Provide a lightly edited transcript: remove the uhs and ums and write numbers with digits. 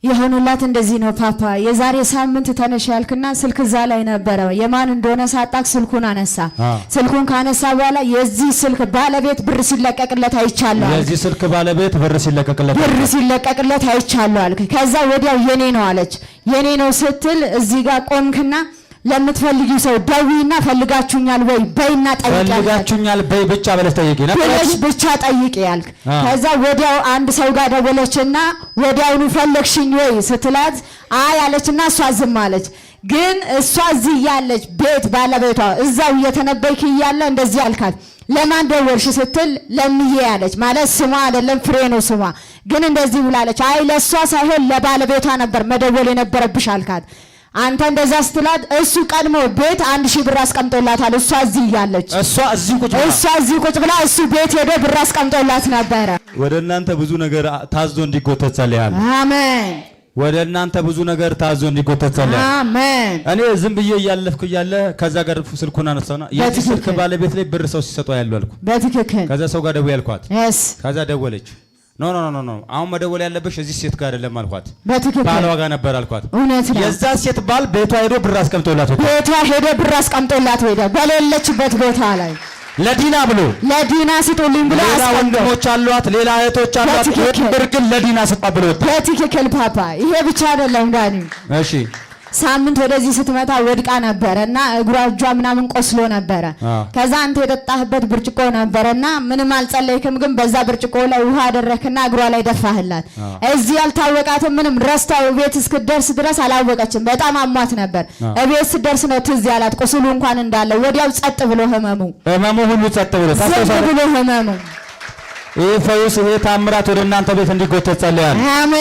የሆነላት እንደዚህ ነው። ፓፓ የዛሬ ሳምንት ተነሽ ያልክና ስልክ እዛ ላይ ነበረ። የማን እንደሆነ ሳጣቅ ስልኩን አነሳ። ስልኩን ካነሳ በኋላ የዚህ ስልክ ባለቤት ብር ሲለቀቅለት አይቻለሁ። የዚህ ስልክ ባለቤት ብር ሲለቀቅለት አይቻለሁ አልክ። ከዛ ወዲያው የኔ ነው አለች። የኔ ነው ስትል እዚህ ጋር ቆምክና ለምትፈልጊው ሰው ደዊና ፈልጋችሁኛል ወይ በይና ጠይቂ። ፈልጋችሁኛል በይ ብቻ ብለሽ ጠይቂ ነበር ብቻ ጠይቂ ያልክ። ከዛ ወዲያው አንድ ሰው ጋር ደወለችና ወዲያውኑ ፈለግሽኝ ወይ ስትላት አይ አለችና እሷ ዝም አለች። ግን እሷ እዚህ ያለች ቤት ባለቤቷ እዛው እየተነበይክ እያለ እንደዚህ አልካት። ለማን ደወልሽ ስትል ለምዬ ያለች። ማለት ስሟ አይደለም ፍሬ ነው ስሟ። ግን እንደዚህ ብላለች። አይ ለሷ ሳይሆን ለባለቤቷ ነበር መደወል የነበረብሽ አልካት። አንተ እንደዛ ስትላት እሱ ቀድሞ ቤት 1000 ብር አስቀምጦላታል። እሷ እዚህ ያለች እሷ እዚህ ቁጭ ብላ እሱ ቤት ሄዶ ብር አስቀምጦላት ነበር። ወደ እናንተ ብዙ ነገር ታዞ እንዲጎተት ጸልያለሁ። አሜን። ወደ እናንተ ብዙ ነገር ታዞ እንዲጎተት ጸልያለሁ። አሜን። እኔ ዝም ብዬ እያለፍኩ እያለ ከዛ ጋር ስልኩን አነሳውና የዚህ ስልክ ባለቤት ላይ ብር ሰው ሲሰጠው ያለው አልኩ። በትክክል ከዛ ሰው ጋር ደውዬ አልኳት። ከዛ ደወለች። ኖ አሁን መደወል ያለብሽ እዚህ ሴት ጋር አይደለም አልኳት። በትክክል ባሏ ጋር ነበር አልኳት። እውነት ነው። የዛ ሴት ባል ቤቷ ሄዶ ብር አስቀምጦላት ሄደ በሌለችበት ቦታ ላይ ለዲና ስጡልኝ ብሎ ሌላ ወንድሞች አሏት፣ ሌላ እህቶች አሏት። ብር ግን ለዲና ስጣ ብሎ በትክክል ፓፓ። ይሄ ብቻ አይደለም ዳኒ። እሺ ሳምንት ወደዚህ ስትመጣ ወድቃ ነበርና እግሯ እጇ ምናምን ቆስሎ ነበር። ከዛ አንተ የጠጣህበት ብርጭቆ ነበርና ምንም አልጸለይክም፣ ግን በዛ ብርጭቆ ላይ ውሃ አደረክና እግሯ ላይ ደፋህላት። እዚህ ያልታወቃትም ምንም ረስታው ቤት እስክደርስ ድረስ አላወቀችም። በጣም አሟት ነበር። እቤት ስትደርስ ነው ትዝ ያላት ቁስሉ እንኳን እንዳለ። ወዲያው ጸጥ ብሎ ህመሙ ሁሉ ጸጥ ብሎ ህመሙ። ይሄ ፈውስ ይሄ ታምራት ወደ እናንተ ቤት እንዲጎተት ጸልያለሁ። አሜን።